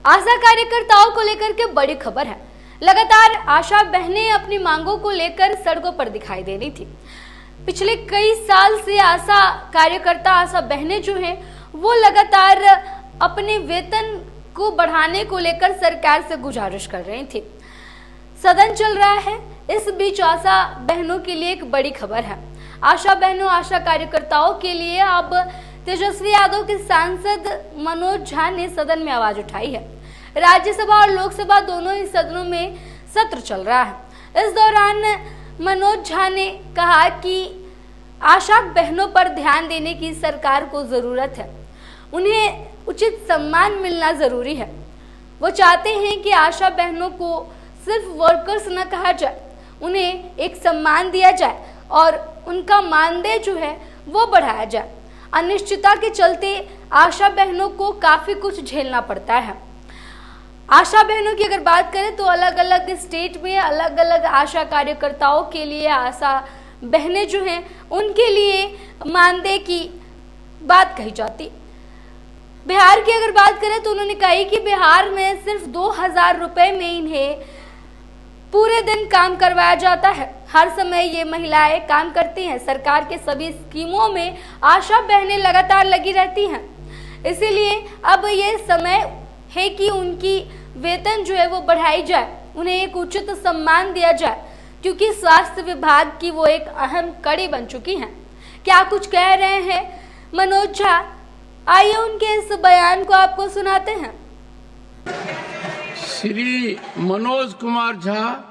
आशा कार्यकर्ताओं को लेकर के बड़ी खबर है। लगातार आशा बहनें अपनी मांगों को लेकर सड़कों पर दिखाई दे रही थी। पिछले कई साल से आशा कार्यकर्ता, आशा बहनें जो हैं वो लगातार अपने वेतन को बढ़ाने को लेकर सरकार से गुजारिश कर रही थी। सदन चल रहा है, इस बीच आशा बहनों के लिए एक बड़ी खबर है। आशा बहनों, आशा कार्यकर्ताओं के लिए अब तेजस्वी यादव के सांसद मनोज झा ने सदन में आवाज उठाई है। राज्यसभा और लोकसभा दोनों ही सदनों में सत्र चल रहा है। इस दौरान मनोज झा ने कहा कि आशा बहनों पर ध्यान देने की सरकार को जरूरत है, उन्हें उचित सम्मान मिलना जरूरी है। वो चाहते हैं कि आशा बहनों को सिर्फ वर्कर्स न कहा जाए, उन्हें एक सम्मान दिया जाए और उनका मानदेय जो है वो बढ़ाया जाए। अनिश्चितता के चलते आशा बहनों को काफी कुछ झेलना पड़ता है। आशा बहनों की अगर बात करें तो अलग अलग स्टेट में अलग अलग आशा कार्यकर्ताओं के लिए, आशा बहनें जो हैं उनके लिए मानदेय की बात कही जाती। बिहार की अगर बात करें तो उन्होंने कहा कि बिहार में सिर्फ 2000 रुपए में इन्हें पूरे दिन काम करवाया जाता है। हर समय ये महिलाएं काम करती हैं। सरकार के सभी स्कीमों में आशा बहनें लगातार लगी रहती हैं। इसीलिए अब ये समय है कि उनकी वेतन जो है वो बढ़ाई जाए, उन्हें एक उचित सम्मान दिया जाए, क्योंकि स्वास्थ्य विभाग की वो एक अहम कड़ी बन चुकी हैं। क्या कुछ कह रहे हैं मनोज झा, आइए उनके इस बयान को आपको सुनाते हैं। Shri Manoj Kumar Jha,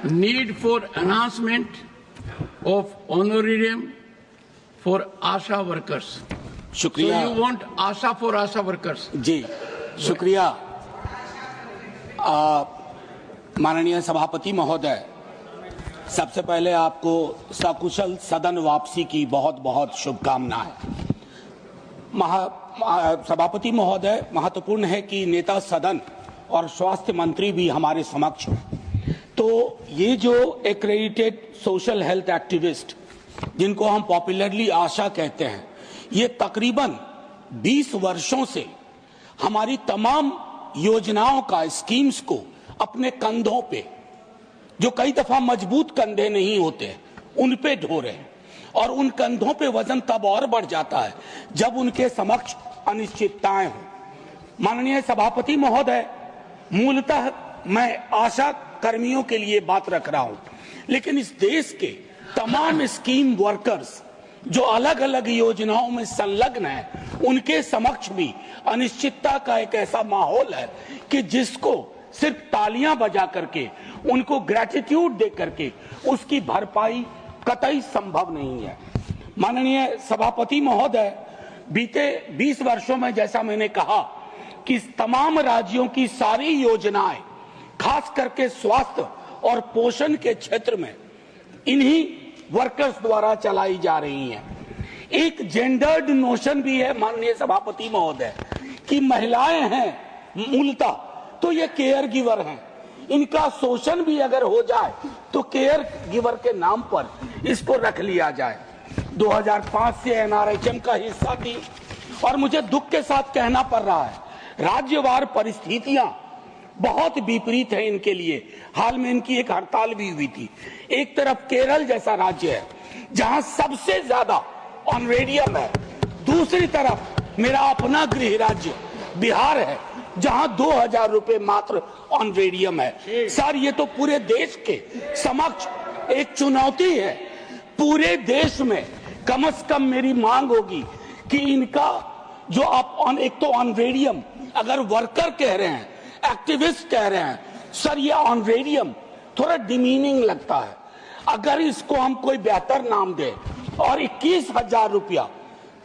need for enhancement of honorarium for ASHA workers. शुक्रिया। You want ASHA for ASHA workers? जी शुक्रिया। माननीय सभापति महोदय, सबसे पहले आपको सकुशल सदन वापसी की बहुत बहुत शुभकामनाएं। सभापति महोदय, महत्वपूर्ण है कि नेता सदन और स्वास्थ्य मंत्री भी हमारे समक्ष हो। तो ये जो एक्रेडिटेड सोशल हेल्थ एक्टिविस्ट, जिनको हम पॉपुलरली आशा कहते हैं, ये तकरीबन 20 वर्षों से हमारी तमाम योजनाओं का, स्कीम्स को अपने कंधों पे, जो कई दफा मजबूत कंधे नहीं होते, उन पे ढो रहे हैं। और उन कंधों पे वजन तब और बढ़ जाता है जब उनके समक्ष अनिश्चितताएं हो। माननीय सभापति महोदय, मूलतः मैं आशा कर्मियों के लिए बात रख रहा हूं, लेकिन इस देश के तमाम स्कीम वर्कर्स जो अलग अलग योजनाओं में संलग्न हैं, उनके समक्ष भी अनिश्चितता का एक ऐसा माहौल है कि जिसको सिर्फ तालियां बजा करके, उनको ग्रेटिट्यूड दे करके उसकी भरपाई कतई संभव नहीं है। माननीय सभापति महोदय, बीते 20 वर्षों में, जैसा मैंने कहा, कि तमाम राज्यों की सारी योजनाएं, खास करके स्वास्थ्य और पोषण के क्षेत्र में, इन्हीं वर्कर्स द्वारा चलाई जा रही हैं। एक जेंडर्ड नोशन भी है माननीय सभापति महोदय, कि महिलाएं हैं मूलतः तो ये केयर गिवर हैं। इनका शोषण भी अगर हो जाए तो केयर गिवर के नाम पर इसको रख लिया जाए। 2005 से एनआरएचएम का हिस्सा थी और मुझे दुख के साथ कहना पड़ रहा है, राज्यवार परिस्थितियां बहुत विपरीत है इनके लिए। हाल में इनकी एक हड़ताल भी हुई थी। एक तरफ केरल जैसा राज्य है जहां सबसे ज्यादा ऑनरेडियम है, दूसरी तरफ मेरा अपना गृह राज्य बिहार है जहां 2000 रुपए मात्र ऑनरेडियम है। सर, ये तो पूरे देश के समक्ष एक चुनौती है। पूरे देश में कम से कम मेरी मांग होगी कि इनका जो आप एक तो ऑनरेडियम, अगर वर्कर कह रहे हैं, एक्टिविस्ट कह रहे हैं, सर ये ऑनरेडियम थोड़ा डिमीनिंग लगता है। अगर इसको हम कोई बेहतर नाम दे और 21,000 रुपया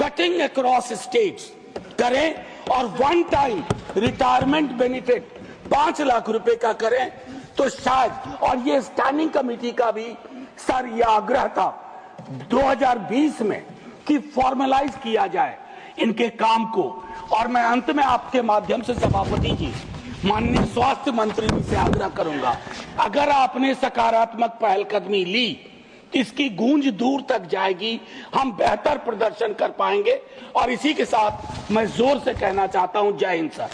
कटिंग अक्रॉस स्टेट्स करें और one time retirement benefit 5 lakh रुपए का करें तो शायद, और ये स्टैंडिंग कमेटी का भी सर ये आग्रह था 2020 में कि फॉर्मलाइज किया जाए इनके काम को। और मैं अंत में आपके माध्यम से सभापति जी, माननीय स्वास्थ्य मंत्री जी से आग्रह करूंगा, अगर आपने सकारात्मक पहलकदमी ली इसकी गूंज दूर तक जाएगी, हम बेहतर प्रदर्शन कर पाएंगे। और इसी के साथ मैं जोर से कहना चाहता हूं, जय हिंद सर।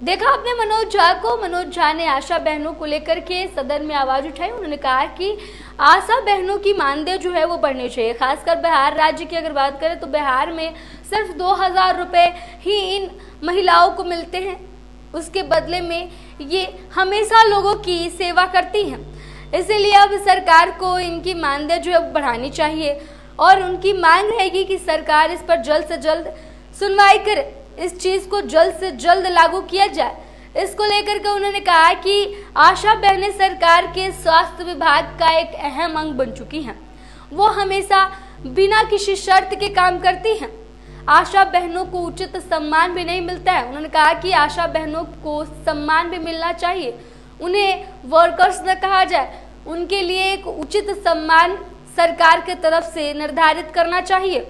देखा आपने मनोज झा को। मनोज झा ने आशा बहनों को लेकर के सदन में आवाज उठाई। उन्होंने कहा कि आशा बहनों की मानदेय जो है वो बढ़नी चाहिए। खासकर बिहार राज्य की अगर बात करें तो बिहार में सिर्फ 2000 रुपए ही इन महिलाओं को मिलते हैं। उसके बदले में ये हमेशा लोगों की सेवा करती हैं। इसीलिए अब सरकार को इनकी मानदेय जो है बढ़ानी चाहिए और उनकी मांग रहेगी कि सरकार इस पर जल्द से जल्द सुनवाई करे, इस चीज को जल्द से जल्द लागू किया जाए। इसको लेकर के उन्होंने कहा कि आशा बहनें सरकार के स्वास्थ्य विभाग का एक अहम अंग बन चुकी हैं। वो हमेशा बिना किसी शर्त के काम करती हैं। आशा बहनों को उचित सम्मान भी नहीं मिलता है। उन्होंने कहा कि आशा बहनों को सम्मान भी मिलना चाहिए। उन्हें वर्कर्स न कहा जाए, उनके लिए एक उचित सम्मान सरकार के तरफ से निर्धारित करना चाहिए।